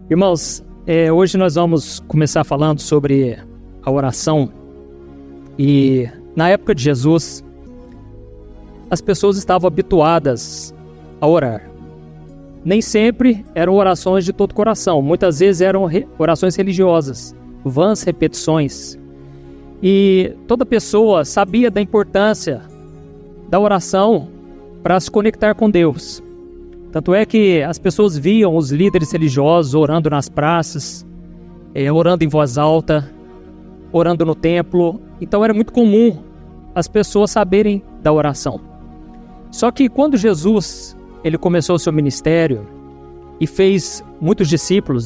Irmãos, hoje nós vamos começar falando sobre a oração. E na época de Jesus, as pessoas estavam habituadas a orar. Nem sempre eram orações de todo o coração, muitas vezes eram orações religiosas, vãs repetições. E toda pessoa sabia da importância da oração para se conectar com Deus. Tanto é que as pessoas viam os líderes religiosos orando nas praças, orando em voz alta, orando no templo. Então era muito comum as pessoas saberem da oração. Só que quando Jesus ele começou o seu ministério e fez muitos discípulos,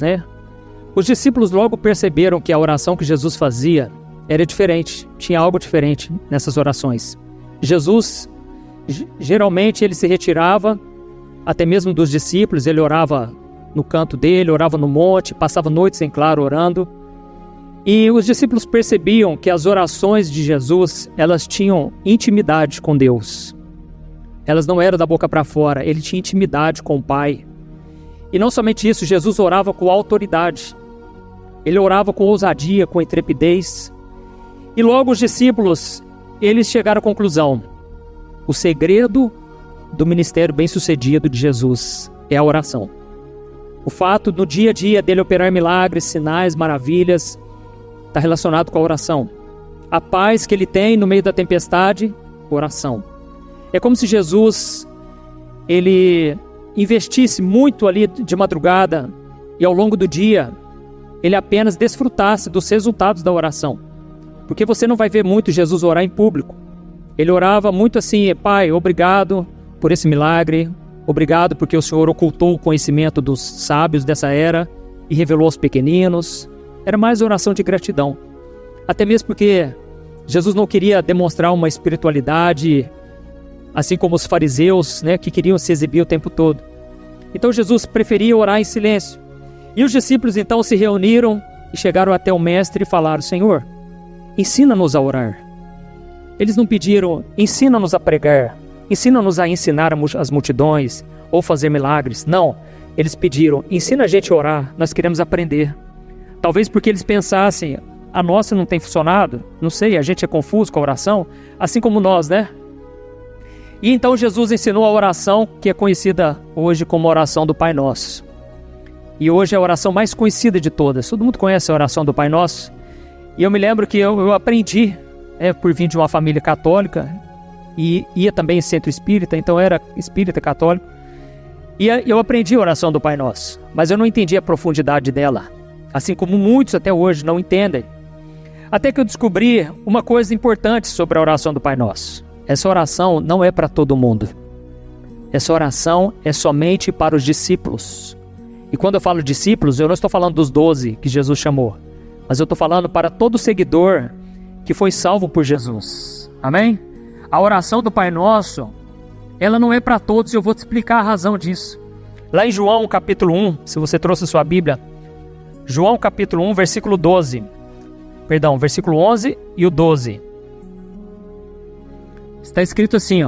os discípulos logo perceberam que a oração que Jesus fazia era diferente, tinha algo diferente nessas orações. Jesus, geralmente ele se retirava, até mesmo dos discípulos, ele orava no canto dele, orava no monte, passava noites em claro orando. E os discípulos percebiam que as orações de Jesus, elas tinham intimidade com Deus. Elas não eram da boca para fora, ele tinha intimidade com o Pai. E não somente isso, Jesus orava com autoridade. Ele orava com ousadia, com intrepidez. E logo os discípulos, eles chegaram à conclusão: o segredo do ministério bem-sucedido de Jesus é a oração. O fato do dia a dia dele operar milagres, sinais, maravilhas, está relacionado com a oração. A paz que ele tem no meio da tempestade, oração. É como se Jesus, ele investisse muito ali de madrugada e ao longo do dia, ele apenas desfrutasse dos resultados da oração. Porque você não vai ver muito Jesus orar em público. Ele orava muito assim: Pai, obrigado por esse milagre, obrigado porque o Senhor ocultou o conhecimento dos sábios dessa era e revelou aos pequeninos. Era mais oração de gratidão. Até mesmo porque Jesus não queria demonstrar uma espiritualidade assim como os fariseus, que queriam se exibir o tempo todo. Então Jesus preferia orar em silêncio. E os discípulos então se reuniram e chegaram até o mestre e falaram: Senhor, ensina-nos a orar. Eles não pediram: ensina-nos a pregar, ensina-nos a ensinar as multidões ou fazer milagres. Não, eles pediram: ensina a gente a orar, nós queremos aprender. Talvez porque eles pensassem: a nossa não tem funcionado, não sei, a gente é confuso com a oração, assim como nós, E então Jesus ensinou a oração que é conhecida hoje como a oração do Pai Nosso. E hoje é a oração mais conhecida de todas. Todo mundo conhece a oração do Pai Nosso. E eu me lembro que eu aprendi, por vir de uma família católica, e ia também em centro espírita, então era espírita católico. E eu aprendi a oração do Pai Nosso, mas eu não entendi a profundidade dela, assim como muitos até hoje não entendem. Até que eu descobri uma coisa importante sobre a oração do Pai Nosso. Essa oração não é para todo mundo. Essa oração é somente para os discípulos. E quando eu falo discípulos, eu não estou falando dos 12 que Jesus chamou, mas eu estou falando para todo seguidor que foi salvo por Jesus. Amém? A oração do Pai Nosso, ela não é para todos, e eu vou te explicar a razão disso. Lá em João capítulo 1, se você trouxe a sua Bíblia, João capítulo 1, versículo 11 e o 12. Está escrito assim,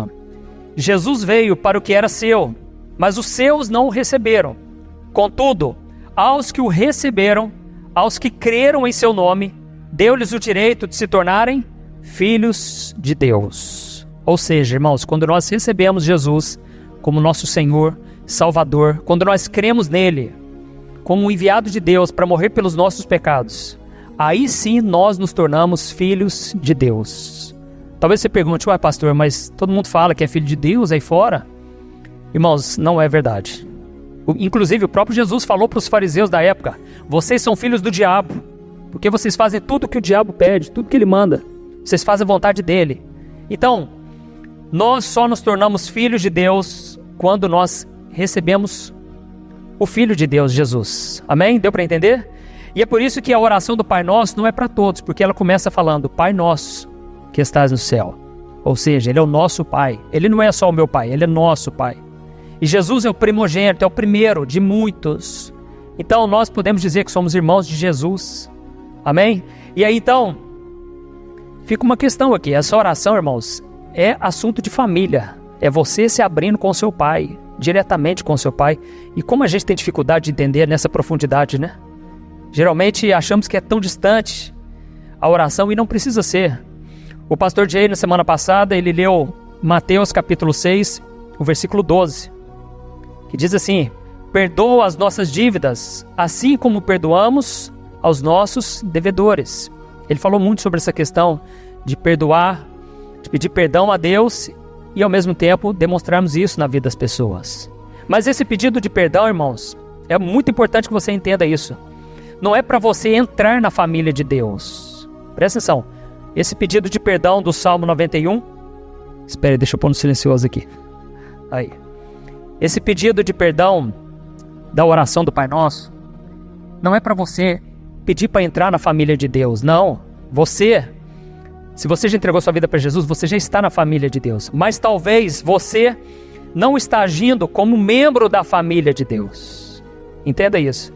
Jesus veio para o que era seu, mas os seus não o receberam. Contudo, aos que o receberam, aos que creram em seu nome, deu-lhes o direito de se tornarem filhos de Deus. Ou seja, irmãos, quando nós recebemos Jesus como nosso Senhor, Salvador, quando nós cremos nele como um enviado de Deus para morrer pelos nossos pecados, aí sim nós nos tornamos filhos de Deus. Talvez você pergunte: ué, pastor, mas todo mundo fala que é filho de Deus aí fora? Irmãos, não é verdade. Inclusive o próprio Jesus falou para os fariseus da época: vocês são filhos do diabo, porque vocês fazem tudo que o diabo pede, tudo que ele manda, vocês fazem a vontade dele. Então, nós só nos tornamos filhos de Deus quando nós recebemos o Filho de Deus, Jesus. Amém? Deu para entender? E é por isso que a oração do Pai Nosso não é para todos, porque ela começa falando: Pai Nosso que estás no céu. Ou seja, ele é o nosso Pai. Ele não é só o meu Pai, ele é nosso Pai. E Jesus é o primogênito, é o primeiro de muitos. Então nós podemos dizer que somos irmãos de Jesus. Amém? E aí então, fica uma questão aqui. Essa oração, irmãos, é assunto de família. É você se abrindo com o seu pai. diretamente com o seu Pai. E como a gente tem dificuldade de entender nessa profundidade, né? Geralmente achamos que é tão distante a oração e não precisa ser. O pastor Jay, na semana passada, ele leu Mateus capítulo 6, o versículo 12, que diz assim: perdoa as nossas dívidas, assim como perdoamos aos nossos devedores. Ele falou muito sobre essa questão de perdoar, de pedir perdão a Deus e ao mesmo tempo demonstrarmos isso na vida das pessoas. Mas esse pedido de perdão, irmãos, é muito importante que você entenda isso. Não é para você entrar na família de Deus. Presta atenção. Esse pedido de perdão do Salmo 91... Espera aí, deixa eu pôr no silencioso aqui. Aí. Esse pedido de perdão da oração do Pai Nosso não é para você pedir para entrar na família de Deus. Não. Se você já entregou sua vida para Jesus, você já está na família de Deus. Mas talvez você não está agindo como membro da família de Deus. Entenda isso.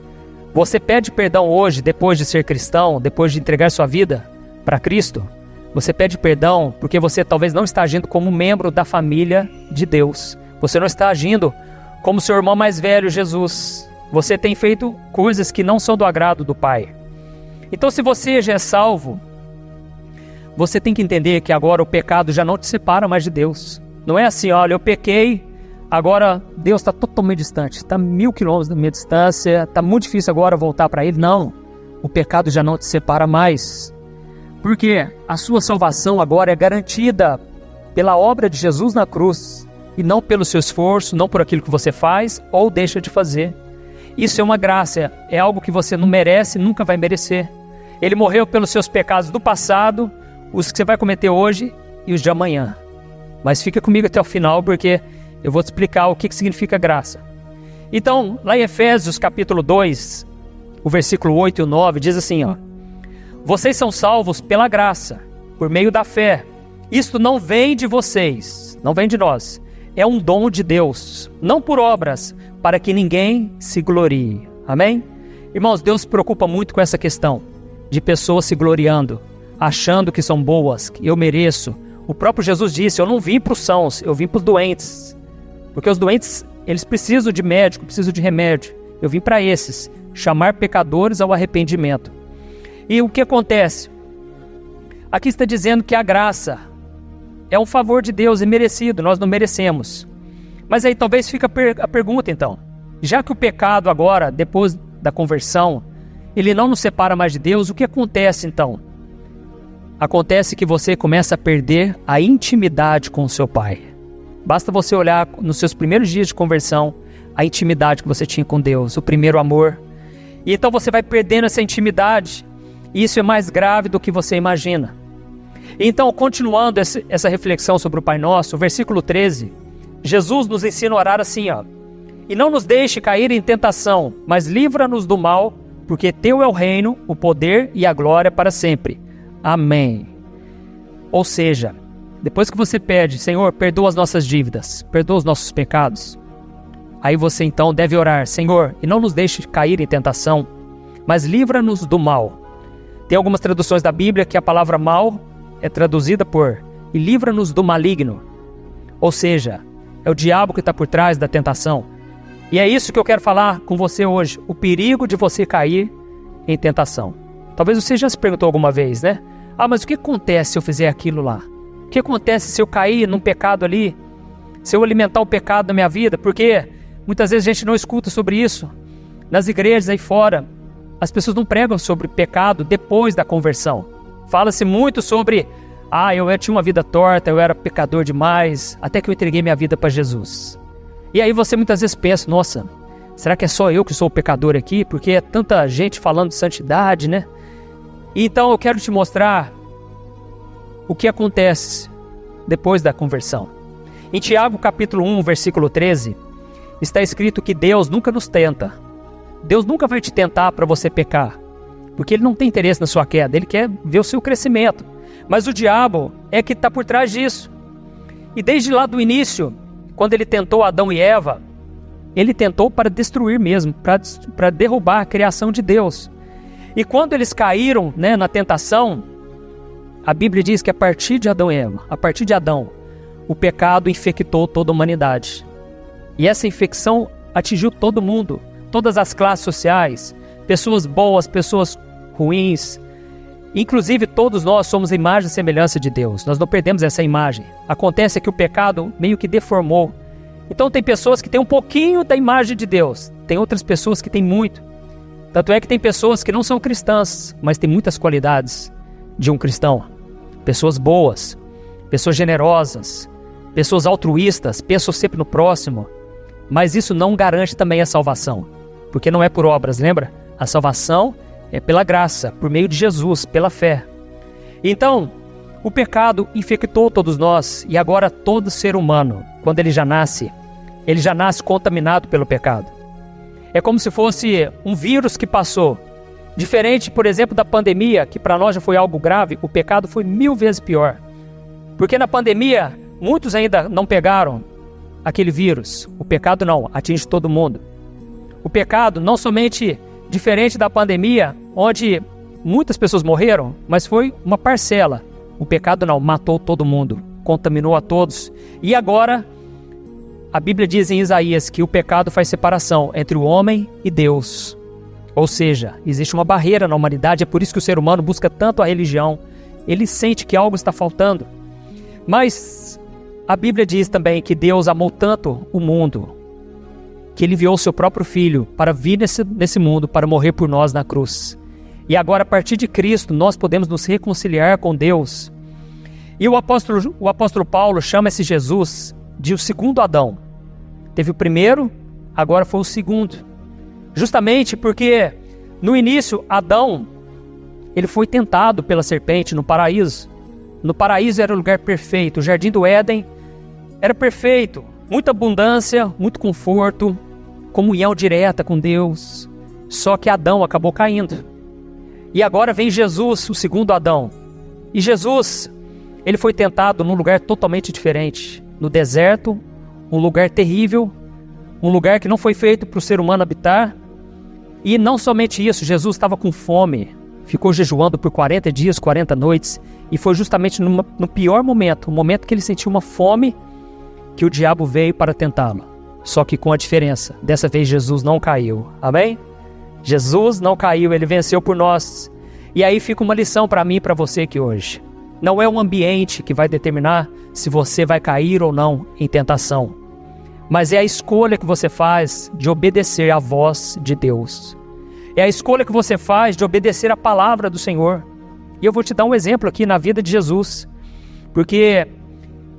Você pede perdão hoje, depois de ser cristão, depois de entregar sua vida para Cristo. Você pede perdão porque você talvez não está agindo como membro da família de Deus. Você não está agindo como seu irmão mais velho, Jesus. Você tem feito coisas que não são do agrado do Pai. Então, se você já é salvo, você tem que entender que agora o pecado já não te separa mais de Deus. Não é assim, olha, eu pequei, agora Deus está totalmente distante, está 1000 quilômetros da minha distância, está muito difícil agora voltar para Ele. Não, o pecado já não te separa mais. Porque a sua salvação agora é garantida pela obra de Jesus na cruz, e não pelo seu esforço, não por aquilo que você faz ou deixa de fazer. Isso é uma graça, é algo que você não merece, nunca vai merecer. Ele morreu pelos seus pecados do passado, os que você vai cometer hoje e os de amanhã. Mas fica comigo até o final, porque eu vou te explicar o que significa graça. Então, lá em Efésios capítulo 2, o versículo 8 e o 9, diz assim, ó: vocês são salvos pela graça, por meio da fé. Isto não vem de vocês, não vem de nós. É um dom de Deus, não por obras, para que ninguém se glorie. Amém? Irmãos, Deus se preocupa muito com essa questão de pessoas se gloriando, achando que são boas, que eu mereço. O próprio Jesus disse, eu não vim para os sãos, eu vim para os doentes. Porque os doentes, eles precisam de médico, precisam de remédio. Eu vim para esses, chamar pecadores ao arrependimento. E o que acontece? Aqui está dizendo que a graça é um favor de Deus, é merecido, nós não merecemos. Mas aí talvez fique a pergunta então, já que o pecado agora, depois da conversão, ele não nos separa mais de Deus, o que acontece então? Acontece que você começa a perder a intimidade com o seu Pai. Basta você olhar nos seus primeiros dias de conversão, a intimidade que você tinha com Deus, o primeiro amor. E então você vai perdendo essa intimidade, e isso é mais grave do que você imagina. Então, continuando essa reflexão sobre o Pai Nosso, o versículo 13, Jesus nos ensina a orar assim, ó: e não nos deixe cair em tentação, mas livra-nos do mal, porque teu é o reino, o poder e a glória para sempre. Amém. Ou seja, depois que você pede, Senhor, perdoa as nossas dívidas, perdoa os nossos pecados, aí você então deve orar, Senhor, e não nos deixe cair em tentação, mas livra-nos do mal. Tem algumas traduções da Bíblia que a palavra mal é traduzida por e livra-nos do maligno. Ou seja, é o diabo que está por trás da tentação. E é isso que eu quero falar com você hoje, o perigo de você cair em tentação. Talvez você já se perguntou alguma vez, né? Ah, mas o que acontece se eu fizer aquilo lá? O que acontece se eu cair num pecado ali? Se eu alimentar o pecado na minha vida? Porque muitas vezes a gente não escuta sobre isso. Nas igrejas aí fora, as pessoas não pregam sobre pecado depois da conversão. Fala-se muito sobre, eu tinha uma vida torta, eu era pecador demais, até que eu entreguei minha vida para Jesus. E aí você muitas vezes pensa, nossa, será que é só eu que sou o pecador aqui? Porque é tanta gente falando de santidade, né? E então eu quero te mostrar o que acontece depois da conversão. Em Tiago capítulo 1, versículo 13, está escrito que Deus nunca nos tenta. Deus nunca vai te tentar para você pecar, porque Ele não tem interesse na sua queda, Ele quer ver o seu crescimento. Mas o diabo é que está por trás disso. E desde lá do início, quando ele tentou Adão e Eva, ele tentou para destruir mesmo, para derrubar a criação de Deus. E quando eles caíram, na tentação, a Bíblia diz que a partir de Adão e Eva, a partir de Adão, o pecado infectou toda a humanidade. E essa infecção atingiu todo mundo, todas as classes sociais, pessoas boas, pessoas ruins. Inclusive todos nós somos a imagem e semelhança de Deus. Nós não perdemos essa imagem. Acontece que o pecado meio que deformou. Então tem pessoas que têm um pouquinho da imagem de Deus. Tem outras pessoas que têm muito. Tanto é que tem pessoas que não são cristãs, mas têm muitas qualidades de um cristão. Pessoas boas, pessoas generosas, pessoas altruístas, pensam sempre no próximo. Mas isso não garante também a salvação. Porque não é por obras, lembra? A salvação é pela graça, por meio de Jesus, pela fé. Então, o pecado infectou todos nós e agora todo ser humano, quando ele já nasce contaminado pelo pecado. É como se fosse um vírus que passou. Diferente, por exemplo, da pandemia, que para nós já foi algo grave, o pecado foi 1000 vezes pior. Porque na pandemia, muitos ainda não pegaram aquele vírus. O pecado não, atinge todo mundo. O pecado não somente diferente da pandemia, onde muitas pessoas morreram, mas foi uma parcela. O pecado não, matou todo mundo, contaminou a todos. E agora, a Bíblia diz em Isaías que o pecado faz separação entre o homem e Deus. Ou seja, existe uma barreira na humanidade, é por isso que o ser humano busca tanto a religião. Ele sente que algo está faltando. Mas a Bíblia diz também que Deus amou tanto o mundo, que Ele enviou o seu próprio Filho para vir nesse mundo, para morrer por nós na cruz. E agora, a partir de Cristo, nós podemos nos reconciliar com Deus. E o apóstolo Paulo chama esse Jesus de o segundo Adão. Teve o primeiro, agora foi o segundo. Justamente porque, no início, Adão, ele foi tentado pela serpente no paraíso. No paraíso era o lugar perfeito, o jardim do Éden era perfeito. Muita abundância, muito conforto, comunhão direta com Deus. Só que Adão acabou caindo. E agora vem Jesus, o segundo Adão. E Jesus, ele foi tentado num lugar totalmente diferente. No deserto, um lugar terrível, um lugar que não foi feito para o ser humano habitar. E não somente isso, Jesus estava com fome. Ficou jejuando por 40 dias, 40 noites. E foi justamente no pior momento, o momento que ele sentiu uma fome, que o diabo veio para tentá-lo. Só que com a diferença, dessa vez Jesus não caiu. Amém? Jesus não caiu, Ele venceu por nós. E aí fica uma lição para mim e para você aqui hoje. Não é o ambiente que vai determinar se você vai cair ou não em tentação. Mas é a escolha que você faz de obedecer à voz de Deus. É a escolha que você faz de obedecer à palavra do Senhor. E eu vou te dar um exemplo aqui na vida de Jesus. Porque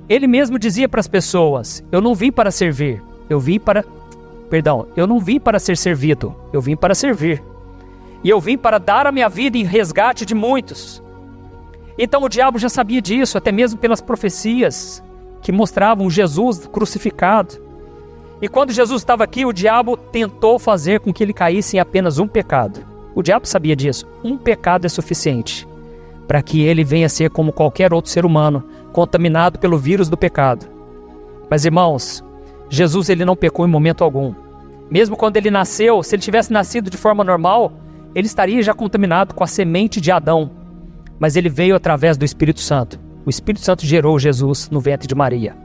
Ele mesmo dizia para as pessoas, eu não vim para servir, eu não vim para ser servido, eu vim para servir. E eu vim para dar a minha vida em resgate de muitos. Então o diabo já sabia disso, até mesmo pelas profecias que mostravam Jesus crucificado. E quando Jesus estava aqui, o diabo tentou fazer com que ele caísse em apenas um pecado. O diabo sabia disso, um pecado é suficiente para que ele venha a ser como qualquer outro ser humano, contaminado pelo vírus do pecado. Mas irmãos, Jesus ele não pecou em momento algum. Mesmo quando ele nasceu, se ele tivesse nascido de forma normal, ele estaria já contaminado com a semente de Adão. Mas ele veio através do Espírito Santo. O Espírito Santo gerou Jesus no ventre de Maria.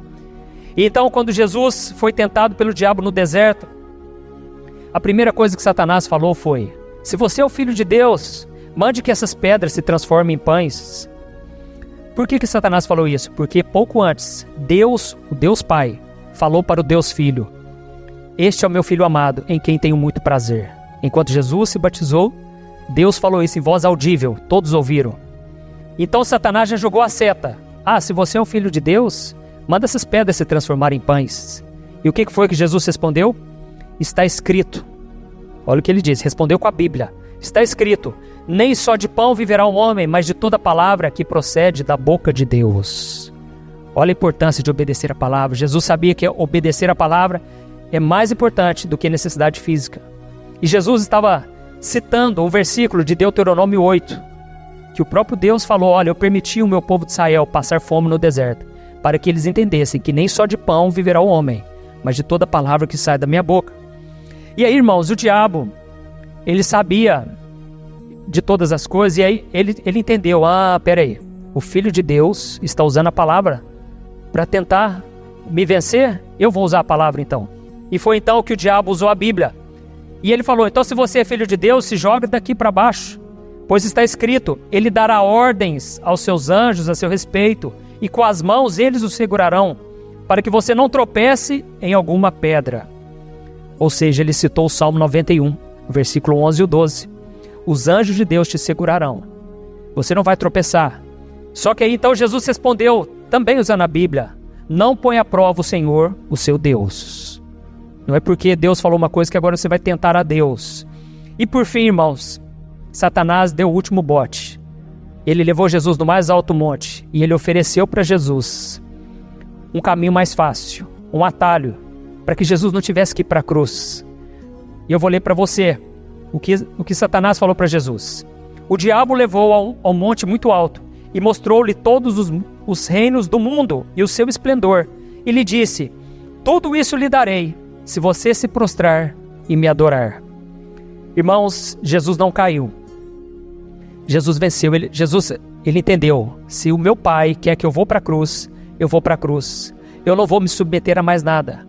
E então, quando Jesus foi tentado pelo diabo no deserto, a primeira coisa que Satanás falou foi, se você é o Filho de Deus, mande que essas pedras se transformem em pães. Por que Satanás falou isso? Porque pouco antes, Deus, o Deus Pai, falou para o Deus Filho, este é o meu Filho amado, em quem tenho muito prazer. Enquanto Jesus se batizou, Deus falou isso em voz audível, todos ouviram. Então Satanás já jogou a seta. Se você é um filho de Deus, manda essas pedras se transformarem em pães. E o que foi que Jesus respondeu? Está escrito. Olha o que ele diz, respondeu com a Bíblia. Está escrito, nem só de pão viverá um homem, mas de toda palavra que procede da boca de Deus. Olha a importância de obedecer a palavra. Jesus sabia que obedecer a palavra é mais importante do que necessidade física. E Jesus estava citando um versículo de Deuteronômio 8, que o próprio Deus falou, olha, eu permiti o meu povo de Israel passar fome no deserto, para que eles entendessem que nem só de pão viverá o homem, mas de toda palavra que sai da minha boca. E aí, irmãos, o diabo, ele sabia de todas as coisas, e aí ele entendeu, peraí, o Filho de Deus está usando a palavra para tentar me vencer, eu vou usar a palavra então. E foi então que o diabo usou a Bíblia. E ele falou: então se você é filho de Deus, se joga daqui para baixo. Pois está escrito: ele dará ordens aos seus anjos a seu respeito, e com as mãos eles o segurarão, para que você não tropece em alguma pedra. Ou seja, ele citou o Salmo 91, versículo 11 e 12. Os anjos de Deus te segurarão. Você não vai tropeçar. Só que aí então Jesus respondeu, também usando a Bíblia: não põe à prova o Senhor, o seu Deus. Não é porque Deus falou uma coisa que agora você vai tentar a Deus. E por fim, irmãos, Satanás deu o último bote. Ele levou Jesus no mais alto monte e ele ofereceu para Jesus um caminho mais fácil, um atalho, para que Jesus não tivesse que ir para a cruz. E eu vou ler para você o que Satanás falou para Jesus. O diabo levou a um monte muito alto e mostrou-lhe todos os reinos do mundo e o seu esplendor. E lhe disse: tudo isso lhe darei, se você se prostrar e me adorar. Irmãos, Jesus não caiu. Jesus venceu. Ele entendeu: se o meu Pai quer que eu vou para a cruz, eu vou para a cruz. Eu não vou me submeter a mais nada.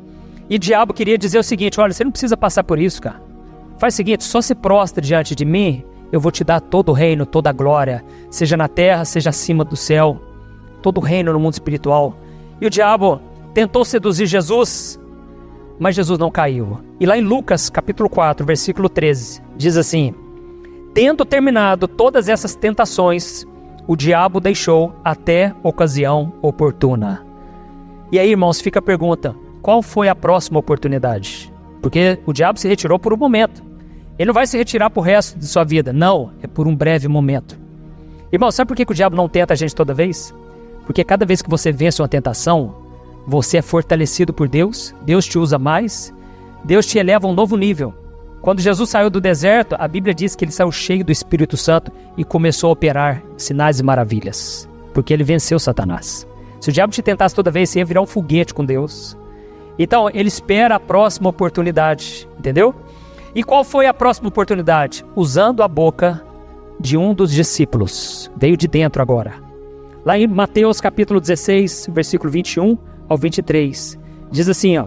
E o diabo queria dizer o seguinte: olha, você não precisa passar por isso, cara. Faz o seguinte, só se prostra diante de mim, eu vou te dar todo o reino, toda a glória, seja na terra, seja acima do céu, todo o reino no mundo espiritual. E o diabo tentou seduzir Jesus, mas Jesus não caiu. E lá em Lucas capítulo 4, versículo 13, diz assim: tendo terminado todas essas tentações, o diabo deixou até ocasião oportuna. E aí, irmãos, fica a pergunta: qual foi a próxima oportunidade? Porque o diabo se retirou por um momento. Ele não vai se retirar por resto de sua vida. Não, é por um breve momento. Irmão, sabe por que o diabo não tenta a gente toda vez? Porque cada vez que você vence uma tentação, você é fortalecido por Deus, Deus te usa mais, Deus te eleva a um novo nível. Quando Jesus saiu do deserto, a Bíblia diz que ele saiu cheio do Espírito Santo e começou a operar sinais e maravilhas, porque ele venceu Satanás. Se o diabo te tentasse toda vez, você ia virar um foguete com Deus. Então, ele espera a próxima oportunidade, entendeu? E qual foi a próxima oportunidade? Usando a boca de um dos discípulos. Veio de dentro agora. Lá em Mateus capítulo 16, versículo 21 ao 23. Diz assim, ó: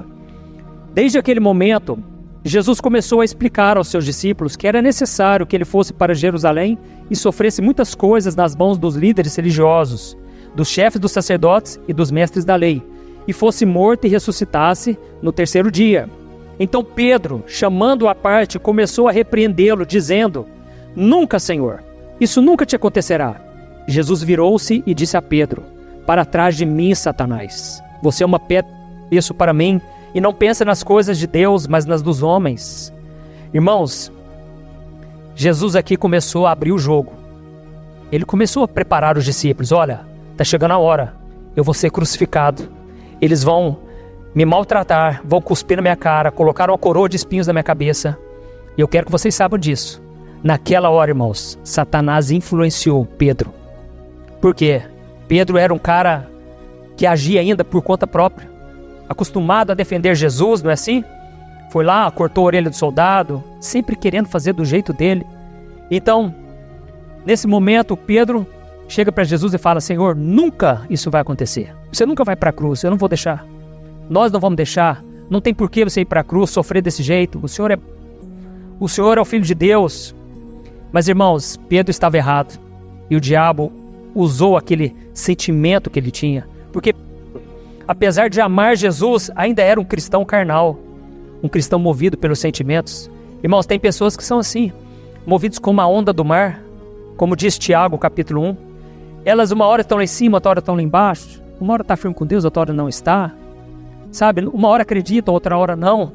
desde aquele momento, Jesus começou a explicar aos seus discípulos que era necessário que ele fosse para Jerusalém e sofresse muitas coisas nas mãos dos líderes religiosos, dos chefes dos sacerdotes e dos mestres da lei, e fosse morto e ressuscitasse no terceiro dia. Então Pedro, chamando-o à parte, começou a repreendê-lo, dizendo: nunca, Senhor, isso nunca te acontecerá. Jesus virou-se e disse a Pedro: para trás de mim, Satanás, você é uma pedra isso para mim, e não pensa nas coisas de Deus, mas nas dos homens. Irmãos, Jesus aqui começou a abrir o jogo. Ele começou a preparar os discípulos. Olha, está chegando a hora, eu vou ser crucificado. Eles vão me maltratar, vão cuspir na minha cara, colocar uma coroa de espinhos na minha cabeça. E eu quero que vocês saibam disso. Naquela hora, irmãos, Satanás influenciou Pedro. Por quê? Pedro era um cara que agia ainda por conta própria, acostumado a defender Jesus, não é assim? Foi lá, cortou a orelha do soldado, sempre querendo fazer do jeito dele. Então, nesse momento, Pedro chega para Jesus e fala: Senhor, nunca isso vai acontecer. Você nunca vai para a cruz, eu não vou deixar. Nós não vamos deixar. Não tem por que você ir para a cruz, sofrer desse jeito. O Senhor é o Filho de Deus. Mas, irmãos, Pedro estava errado. E o diabo usou aquele sentimento que ele tinha. Porque, apesar de amar Jesus, ainda era um cristão carnal. Um cristão movido pelos sentimentos. Irmãos, tem pessoas que são assim, movidos como a onda do mar. Como diz Tiago, capítulo 1. Elas uma hora estão lá em cima, outra hora estão lá embaixo. Uma hora está firme com Deus, outra hora não está. Sabe, uma hora acredita, outra hora não.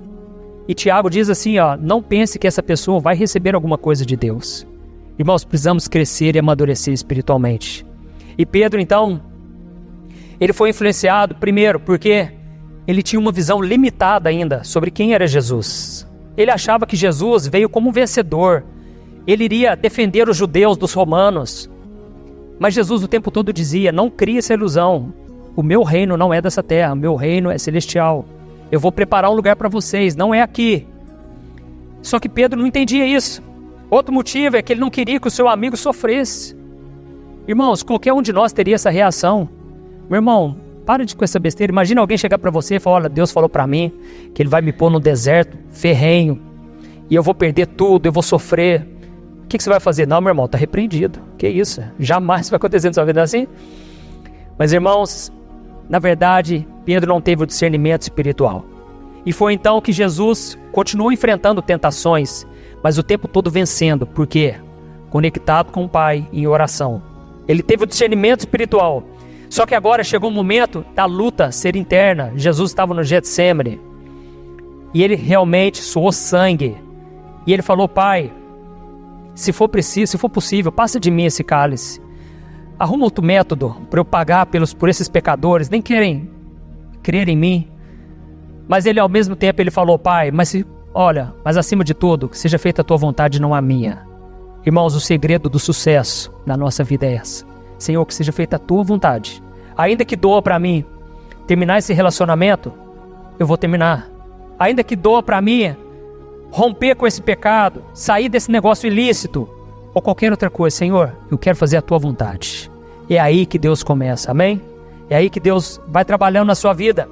E Tiago diz assim, ó: não pense que essa pessoa vai receber alguma coisa de Deus. Irmãos, precisamos crescer e amadurecer espiritualmente. E Pedro, então, ele foi influenciado, primeiro, porque ele tinha uma visão limitada ainda sobre quem era Jesus. Ele achava que Jesus veio como um vencedor. Ele iria defender os judeus dos romanos. Mas Jesus o tempo todo dizia: não crie essa ilusão. O meu reino não é dessa terra, o meu reino é celestial. Eu vou preparar um lugar para vocês, não é aqui. Só que Pedro não entendia isso. Outro motivo é que ele não queria que o seu amigo sofresse. Irmãos, qualquer um de nós teria essa reação. Meu irmão, Para com essa besteira. Imagina alguém chegar para você e falar, olha, Deus falou para mim que Ele vai me pôr no deserto ferrenho e eu vou perder tudo, eu vou sofrer. O que você vai fazer? Não, meu irmão, está repreendido. Que isso? Jamais vai acontecer na sua vida assim. Mas, irmãos, na verdade, Pedro não teve o discernimento espiritual. E foi então que Jesus continuou enfrentando tentações, mas o tempo todo vencendo. Por quê? Conectado com o Pai em oração. Ele teve o discernimento espiritual. Só que agora chegou o momento da luta ser interna. Jesus estava no Getsemane e ele realmente suou sangue. E ele falou, Pai, se for preciso, se for possível, passa de mim esse cálice. Arruma outro método para eu pagar por esses pecadores. Nem querem crer em mim. Mas ele ao mesmo tempo ele falou, Pai, mas acima de tudo, que seja feita a tua vontade, não a minha. Irmãos, o segredo do sucesso na nossa vida é esse. Senhor, que seja feita a tua vontade. Ainda que doa para mim terminar esse relacionamento, eu vou terminar. Ainda que doa para mim romper com esse pecado, sair desse negócio ilícito, ou qualquer outra coisa, Senhor, eu quero fazer a tua vontade. É aí que Deus começa, amém? É aí que Deus vai trabalhando na sua vida.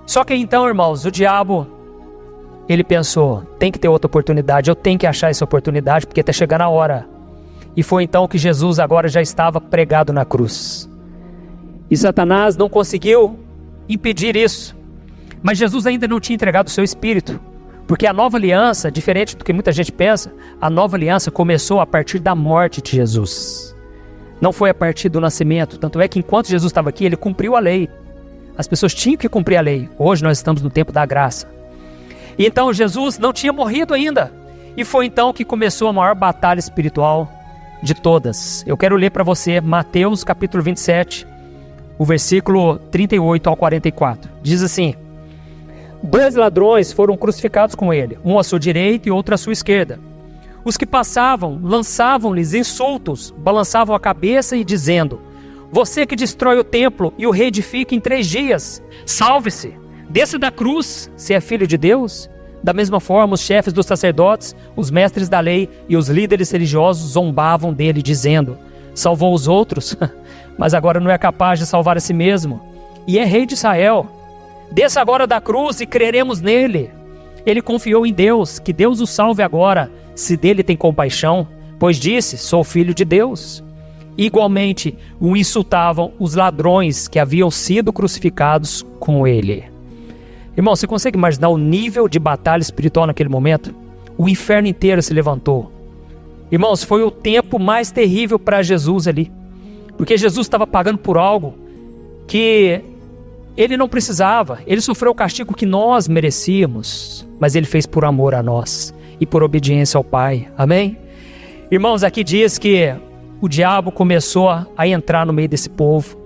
Só que então, irmãos, o diabo, ele pensou, tem que ter outra oportunidade, eu tenho que achar essa oportunidade, porque está chegando a hora. E foi então que Jesus agora já estava pregado na cruz. E Satanás não conseguiu impedir isso. Mas Jesus ainda não tinha entregado o seu espírito. Porque a nova aliança, diferente do que muita gente pensa, a nova aliança começou a partir da morte de Jesus. Não foi a partir do nascimento. Tanto é que enquanto Jesus estava aqui, ele cumpriu a lei. As pessoas tinham que cumprir a lei. Hoje nós estamos no tempo da graça. E então Jesus não tinha morrido ainda. E foi então que começou a maior batalha espiritual de todas. Eu quero ler para você Mateus capítulo 27, o versículo 38 ao 44. Diz assim: 2 ladrões foram crucificados com ele, um à sua direita e outro à sua esquerda. Os que passavam lançavam-lhes insultos, balançavam a cabeça e dizendo: você que destrói o templo e o reedifica em 3 dias, salve-se, desça da cruz, se é filho de Deus. Da mesma forma, os chefes dos sacerdotes, os mestres da lei e os líderes religiosos zombavam dele, dizendo: salvou os outros, mas agora não é capaz de salvar a si mesmo, e é rei de Israel. Desça agora da cruz e creremos nele. Ele confiou em Deus, que Deus o salve agora, se dele tem compaixão, pois disse: sou filho de Deus. Igualmente o insultavam os ladrões que haviam sido crucificados com ele. Irmão, você consegue imaginar o nível de batalha espiritual naquele momento? O inferno inteiro se levantou. Irmãos, foi o tempo mais terrível para Jesus ali, porque Jesus estava pagando por algo que ele não precisava. Ele sofreu o castigo que nós merecíamos, mas ele fez por amor a nós e por obediência ao Pai, amém? Irmãos, aqui diz que o diabo começou a entrar no meio desse povo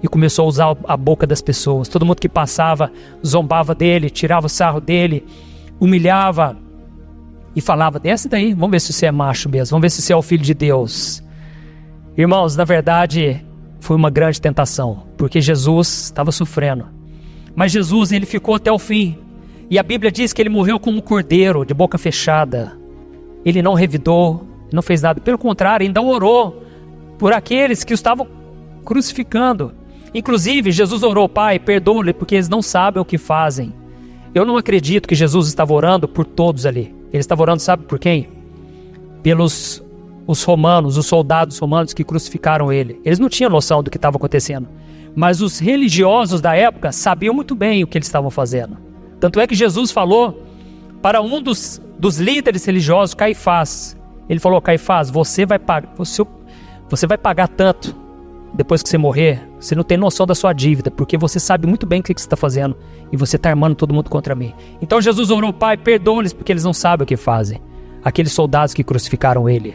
e começou a usar a boca das pessoas. Todo mundo que passava zombava dele, tirava o sarro dele, humilhava e falava: desce daí, vamos ver se você é macho mesmo, vamos ver se você é o filho de Deus. Irmãos, na verdade foi uma grande tentação, porque Jesus estava sofrendo, mas Jesus, ele ficou até o fim, e a Bíblia diz que ele morreu como um cordeiro, de boca fechada. Ele não revidou, não fez nada, pelo contrário, ainda orou por aqueles que o estavam crucificando. Inclusive Jesus orou: Pai, perdoa-lhe, porque eles não sabem o que fazem. Eu não acredito que Jesus estava orando por todos ali. Ele estava orando, sabe por quem? Pelos os romanos, os soldados romanos que crucificaram ele. Eles não tinham noção do que estava acontecendo, mas os religiosos da época sabiam muito bem o que eles estavam fazendo. Tanto é que Jesus falou para um dos líderes religiosos, Caifás. Ele falou: Caifás, você vai pagar tanto depois que você morrer. Você não tem noção da sua dívida, porque você sabe muito bem o que você está fazendo, e você está armando todo mundo contra mim. Então Jesus orou: Pai, perdoa-lhes, porque eles não sabem o que fazem. Aqueles soldados que crucificaram ele.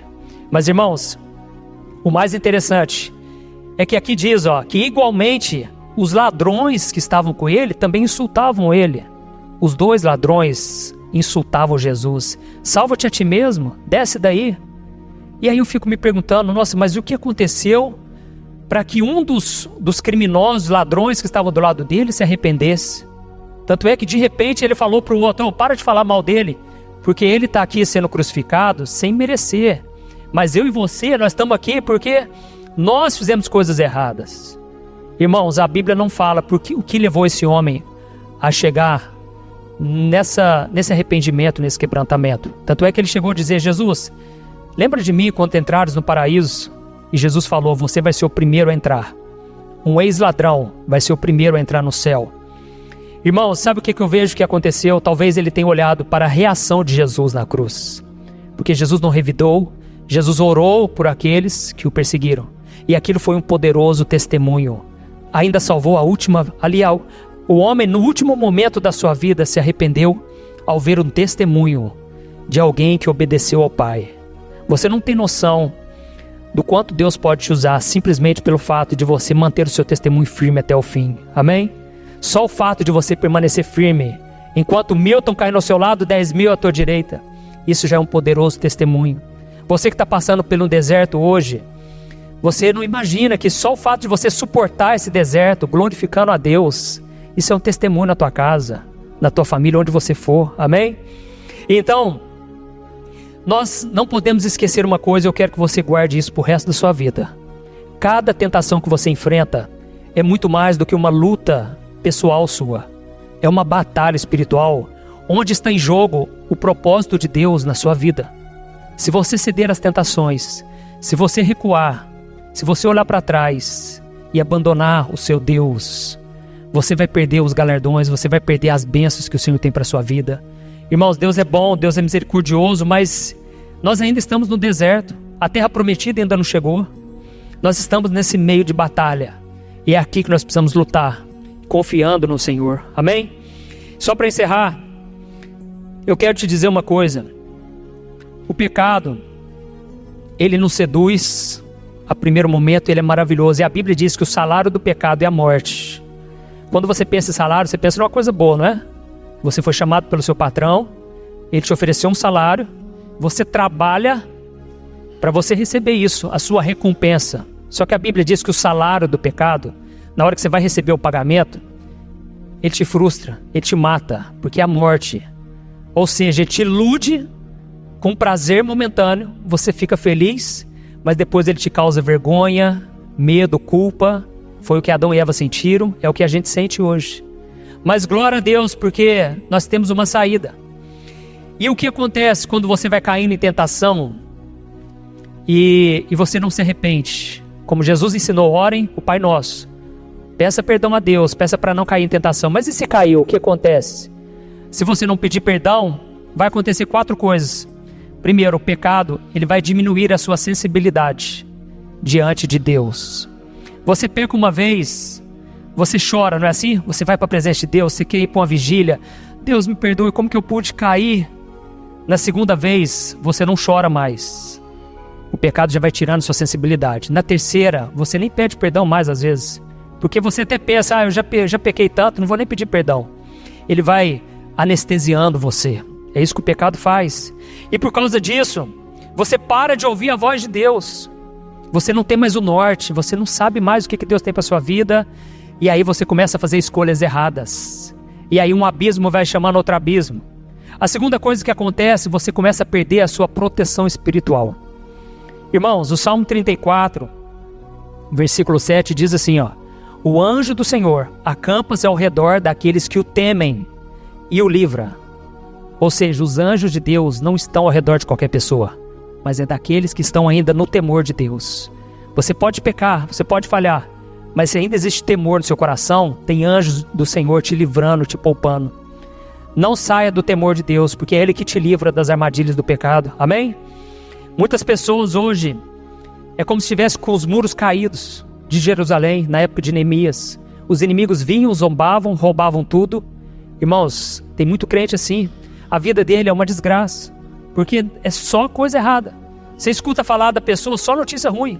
Mas, irmãos, o mais interessante é que aqui diz, que igualmente os ladrões que estavam com ele também insultavam ele. Os 2 ladrões insultavam Jesus: salva-te a ti mesmo, desce daí. E aí eu fico me perguntando: nossa, mas o que aconteceu para que um dos criminosos, ladrões que estavam do lado dele, se arrependesse? Tanto é que de repente ele falou para o outro: para de falar mal dele, porque ele está aqui sendo crucificado sem merecer, mas eu e você, nós estamos aqui porque nós fizemos coisas erradas. Irmãos, a Bíblia não fala o que levou esse homem a chegar nesse arrependimento, nesse quebrantamento. Tanto é que ele chegou a dizer: Jesus, lembra de mim quando entrares no paraíso? E Jesus falou: você vai ser o primeiro a entrar. Um ex-ladrão vai ser o primeiro a entrar no céu. Irmãos, sabe o que eu vejo que aconteceu? Talvez ele tenha olhado para a reação de Jesus na cruz. Porque Jesus não revidou, Jesus orou por aqueles que o perseguiram. E aquilo foi um poderoso testemunho. Ainda salvou o homem no último momento da sua vida se arrependeu ao ver um testemunho de alguém que obedeceu ao Pai. Você não tem noção do quanto Deus pode te usar simplesmente pelo fato de você manter o seu testemunho firme até o fim. Amém? Só o fato de você permanecer firme, enquanto 1000 estão caindo ao seu lado, 10.000 à tua direita, isso já é um poderoso testemunho. Você que está passando pelo deserto hoje, você não imagina que só o fato de você suportar esse deserto, glorificando a Deus, isso é um testemunho na tua casa, na tua família, onde você for. Amém? Então, nós não podemos esquecer uma coisa, eu quero que você guarde isso pro resto da sua vida. Cada tentação que você enfrenta é muito mais do que uma luta pessoal sua. É uma batalha espiritual, onde está em jogo o propósito de Deus na sua vida. Se você ceder às tentações, se você recuar, se você olhar para trás e abandonar o seu Deus, você vai perder os galardões, você vai perder as bênçãos que o Senhor tem para a sua vida. Irmãos, Deus é bom, Deus é misericordioso, mas nós ainda estamos no deserto. A terra prometida ainda não chegou. Nós estamos nesse meio de batalha. E é aqui que nós precisamos lutar, confiando no Senhor. Amém? Só para encerrar, eu quero te dizer uma coisa. O pecado, ele nos seduz a primeiro momento, ele é maravilhoso. E a Bíblia diz que o salário do pecado é a morte. Quando você pensa em salário, você pensa numa coisa boa, não é? Você foi chamado pelo seu patrão, ele te ofereceu um salário, você trabalha para você receber isso, a sua recompensa. Só que a Bíblia diz que o salário do pecado, na hora que você vai receber o pagamento, ele te frustra, ele te mata, porque é a morte. Ou seja, ele te ilude com prazer momentâneo, você fica feliz, mas depois ele te causa vergonha, medo, culpa. Foi o que Adão e Eva sentiram, é o que a gente sente hoje. Mas glória a Deus, porque nós temos uma saída. E o que acontece quando você vai caindo em tentação e você não se arrepende? Como Jesus ensinou, orem o Pai Nosso. Peça perdão a Deus, peça para não cair em tentação. Mas e se caiu, o que acontece? Se você não pedir perdão, vai acontecer 4 coisas. Primeiro, o pecado, ele vai diminuir a sua sensibilidade diante de Deus. Você peca uma vez, você chora, não é assim? Você vai para a presença de Deus, você quer ir para uma vigília. Deus me perdoe, como que eu pude cair? Na segunda vez, você não chora mais. O pecado já vai tirando sua sensibilidade. Na terceira, você nem pede perdão mais às vezes. Porque você até pensa, eu já pequei tanto, não vou nem pedir perdão. Ele vai anestesiando você. É isso que o pecado faz. E por causa disso, você para de ouvir a voz de Deus. Você não tem mais o norte, você não sabe mais o que Deus tem para sua vida. E aí você começa a fazer escolhas erradas. E aí um abismo vai chamando outro abismo. A segunda coisa que acontece, você começa a perder a sua proteção espiritual. Irmãos, o Salmo 34, versículo 7 diz assim, ó: o anjo do Senhor acampa-se ao redor daqueles que o temem e o livra. Ou seja, os anjos de Deus não estão ao redor de qualquer pessoa, mas é daqueles que estão ainda no temor de Deus. Você pode pecar, você pode falhar, mas se ainda existe temor no seu coração, tem anjos do Senhor te livrando, te poupando. Não saia do temor de Deus, porque é Ele que te livra das armadilhas do pecado. Amém? Muitas pessoas hoje, é como se estivesse com os muros caídos de Jerusalém, na época de Neemias. Os inimigos vinham, zombavam, roubavam tudo. Irmãos, tem muito crente assim. A vida dele é uma desgraça, porque é só coisa errada. Você escuta falar da pessoa, só notícia ruim.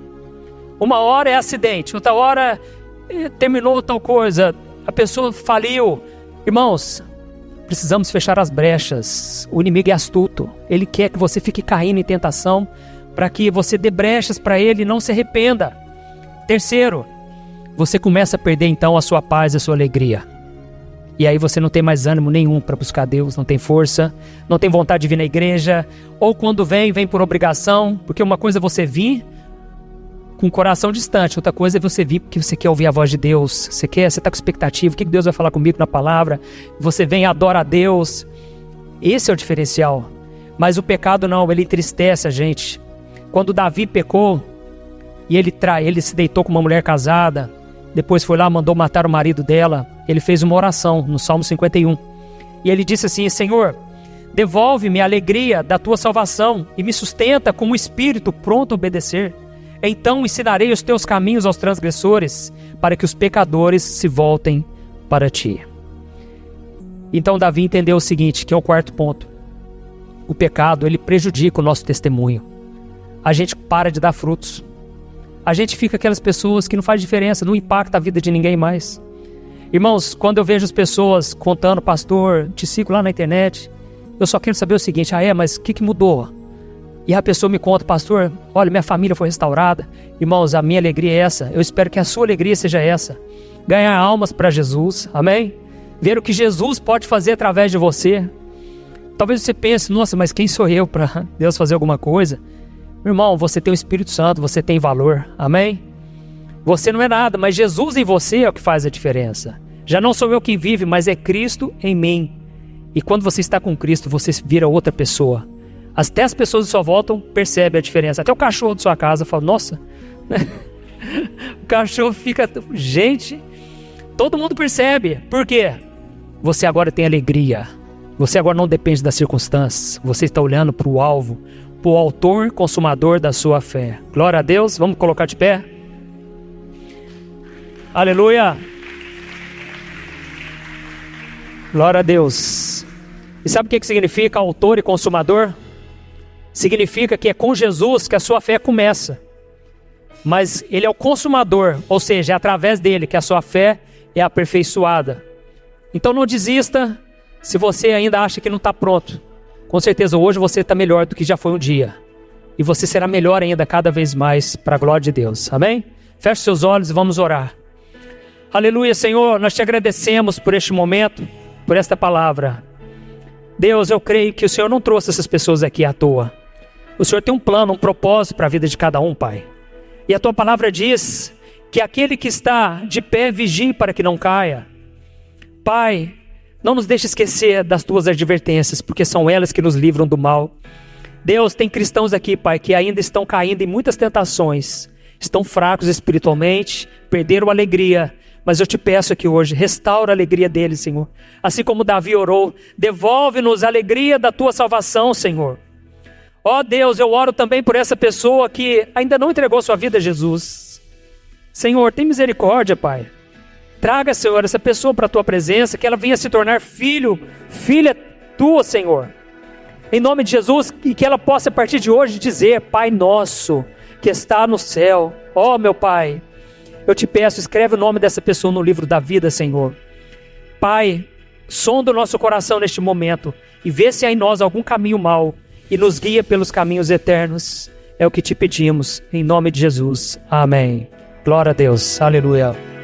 Uma hora é acidente, outra hora terminou tal coisa, a pessoa faliu. Irmãos, precisamos fechar as brechas. O inimigo é astuto, ele quer que você fique caindo em tentação, para que você dê brechas para ele e não se arrependa. Terceiro, você começa a perder então a sua paz e a sua alegria. E aí você não tem mais ânimo nenhum para buscar Deus, não tem força, não tem vontade de vir na igreja, ou quando vem por obrigação, porque uma coisa é você vir com o coração distante. Outra coisa é você vir porque você quer ouvir a voz de Deus. Você está com expectativa, o que Deus vai falar comigo na palavra. Você vem e adora a Deus. Esse é o diferencial. Mas o pecado não, ele entristece a gente. Quando Davi pecou e ele se deitou com uma mulher casada, depois foi lá, mandou matar o marido dela, ele fez uma oração no Salmo 51. E ele disse assim: Senhor, devolve-me a alegria da tua salvação e me sustenta com um espírito pronto a obedecer. Então ensinarei os teus caminhos aos transgressores, para que os pecadores se voltem para ti. Então Davi entendeu o seguinte, que é o quarto ponto. O pecado, ele prejudica o nosso testemunho. A gente para de dar frutos. A gente fica aquelas pessoas que não faz diferença, não impacta a vida de ninguém mais. Irmãos, quando eu vejo as pessoas contando, pastor, te sigo lá na internet, eu só quero saber o seguinte, mas o que mudou? E a pessoa me conta, pastor, olha, minha família foi restaurada. Irmãos, a minha alegria é essa. Eu espero que a sua alegria seja essa. Ganhar almas para Jesus, amém? Ver o que Jesus pode fazer através de você. Talvez você pense, nossa, mas quem sou eu para Deus fazer alguma coisa? Meu irmão, você tem o Espírito Santo, você tem valor, amém? Você não é nada, mas Jesus em você é o que faz a diferença. Já não sou eu quem vive, mas é Cristo em mim. E quando você está com Cristo, você vira outra pessoa. Até as pessoas de sua volta percebem a diferença. Até o cachorro de sua casa fala, nossa, o cachorro fica... Gente, todo mundo percebe. Por quê? Você agora tem alegria. Você agora não depende das circunstâncias. Você está olhando para o alvo, para o autor, consumador da sua fé. Glória a Deus. Vamos colocar de pé. Aleluia. Glória a Deus. E sabe o que significa autor e consumador? Significa que é com Jesus que a sua fé começa. Mas ele é o consumador, ou seja, é através dele que a sua fé é aperfeiçoada. Então não desista se você ainda acha que não está pronto. Com certeza hoje você está melhor do que já foi um dia. E você será melhor ainda cada vez mais para a glória de Deus. Amém? Feche seus olhos e vamos orar. Aleluia, Senhor, nós te agradecemos por este momento, por esta palavra. Deus, eu creio que o Senhor não trouxe essas pessoas aqui à toa. O Senhor tem um plano, um propósito para a vida de cada um, Pai. E a Tua palavra diz que aquele que está de pé vigie para que não caia. Pai, não nos deixe esquecer das Tuas advertências, porque são elas que nos livram do mal. Deus, tem cristãos aqui, Pai, que ainda estão caindo em muitas tentações. Estão fracos espiritualmente, perderam a alegria. Mas eu te peço aqui hoje, restaura a alegria deles, Senhor. Assim como Davi orou, devolve-nos a alegria da Tua salvação, Senhor. Ó Deus, eu oro também por essa pessoa que ainda não entregou sua vida a Jesus. Senhor, tem misericórdia, Pai. Traga, Senhor, essa pessoa para a Tua presença, que ela venha se tornar filho, filha Tua, Senhor. Em nome de Jesus, e que ela possa a partir de hoje dizer, Pai nosso, que está no céu. Ó meu Pai, eu te peço, escreve o nome dessa pessoa no livro da vida, Senhor. Pai, sonda o nosso coração neste momento e vê se há em nós algum caminho mau e nos guia pelos caminhos eternos. É o que te pedimos, em nome de Jesus. Amém. Glória a Deus. Aleluia.